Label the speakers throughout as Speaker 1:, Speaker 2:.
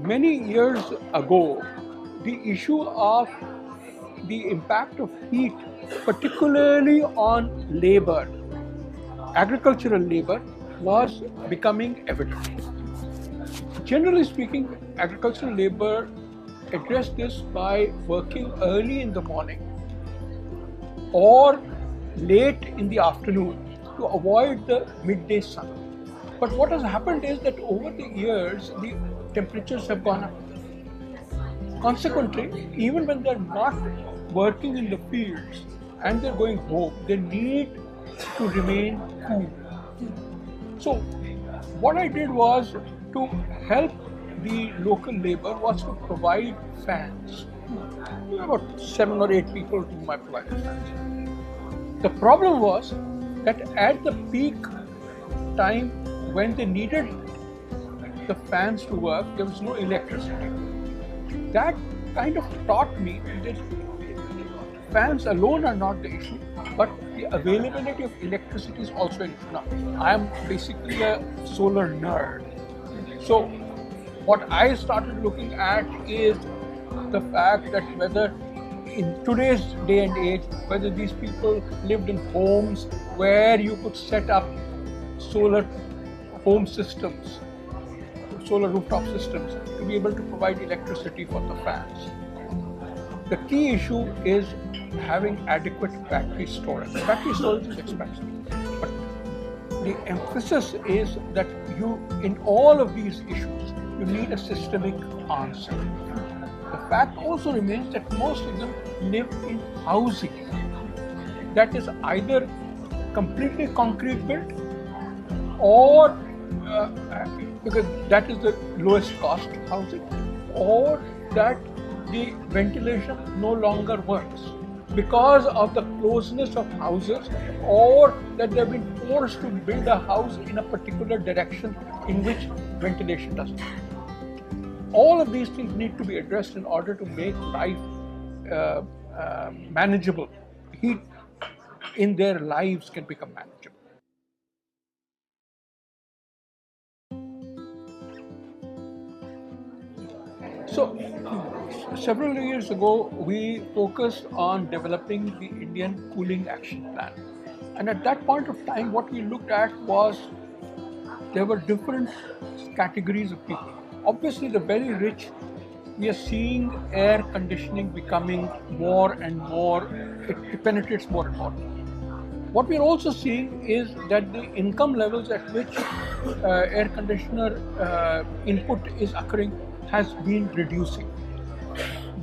Speaker 1: Many years ago, the issue of the impact of heat, particularly on labor, agricultural labor, was becoming evident. Generally speaking, agricultural labor addressed this by working early in the morning or late in the afternoon to avoid the midday sun. But what has happened is that over the years, the temperatures have gone up. Consequently, even when they're not working in the fields and they're going home, they need to remain cool. So, what I did was to help the local labor was to provide fans. About 7 or 8 people to whom I provided fans. The problem was that at the peak time when they needed the fans to work, there was no electricity. That kind of taught me that fans alone are not the issue, but the availability of electricity is also an issue. Now, I am basically a solar nerd. So, what I started looking at is the fact that whether in today's day and age, whether these people lived in homes where you could set up solar home systems, solar rooftop systems, to be able to provide electricity for the fans. The key issue is having adequate battery storage. Battery storage is expensive, but the emphasis is that in all of these issues, you need a systemic answer. The fact also remains that most of them live in housing that is either completely concrete built or because that is the lowest cost housing, or that the ventilation no longer works because of the closeness of houses, or that they've been forced to build a house in a particular direction in which ventilation doesn't work. All of these things need to be addressed in order to make life manageable. Heat in their lives can become manageable. So, several years ago, we focused on developing the Indian Cooling Action Plan. And at that point of time, what we looked at was there were different categories of people. Obviously, the very rich, we are seeing air conditioning becoming more and more, it penetrates more and more. What we are also seeing is that the income levels at which air conditioner input is occurring has been reducing.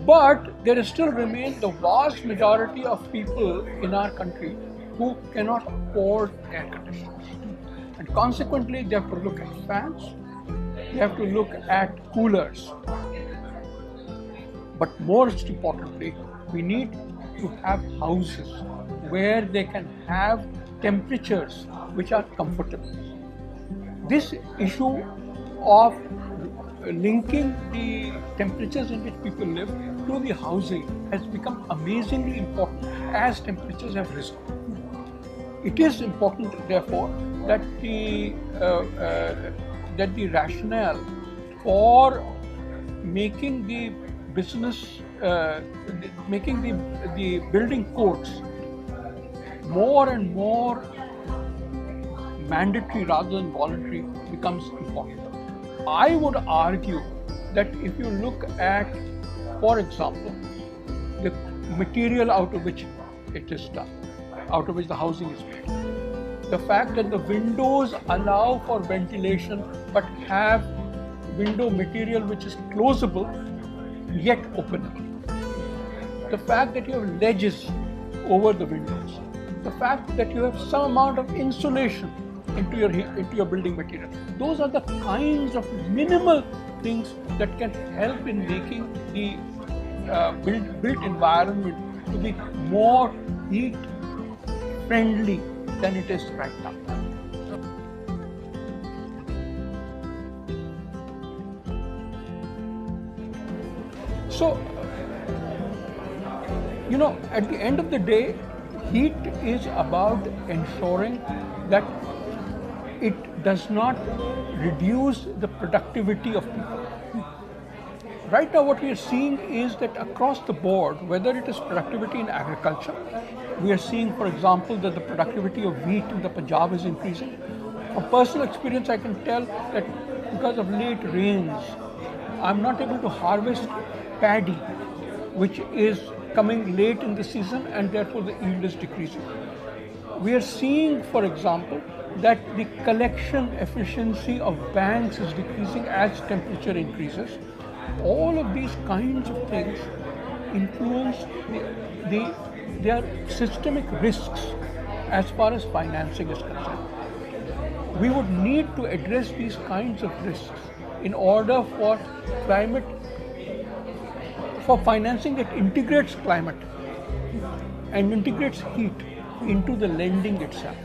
Speaker 1: But there still remain the vast majority of people in our country who cannot afford air conditioners. And consequently, they have to look at fans, they have to look at coolers. But most importantly, we need to have houses where they can have temperatures which are comfortable. This issue of linking the temperatures in which people live to the housing has become amazingly important as temperatures have risen. It is important, therefore, that the rationale for making the business, making the building codes more and more mandatory rather than voluntary becomes important. I would argue that if you look at, for example, the material out of which it is done, out of which the housing is made, the fact that the windows allow for ventilation but have window material which is closable yet openable, the fact that you have ledges over the windows, the fact that you have some amount of insulation into your building material. Those are the kinds of minimal things that can help in making the built environment to be more heat friendly than it is right now. So, at the end of the day, heat is about ensuring that it does not reduce the productivity of people. Right now what we are seeing is that across the board, whether it is productivity in agriculture, we are seeing, for example, that the productivity of wheat in the Punjab is increasing. From personal experience, I can tell that because of late rains, I'm not able to harvest paddy, which is coming late in the season, and therefore the yield is decreasing. We are seeing, for example, that the collection efficiency of banks is decreasing as temperature increases. All of these kinds of things influence their systemic risks as far as financing is concerned. We would need to address these kinds of risks in order for climate, for financing that integrates climate and integrates heat into the lending itself.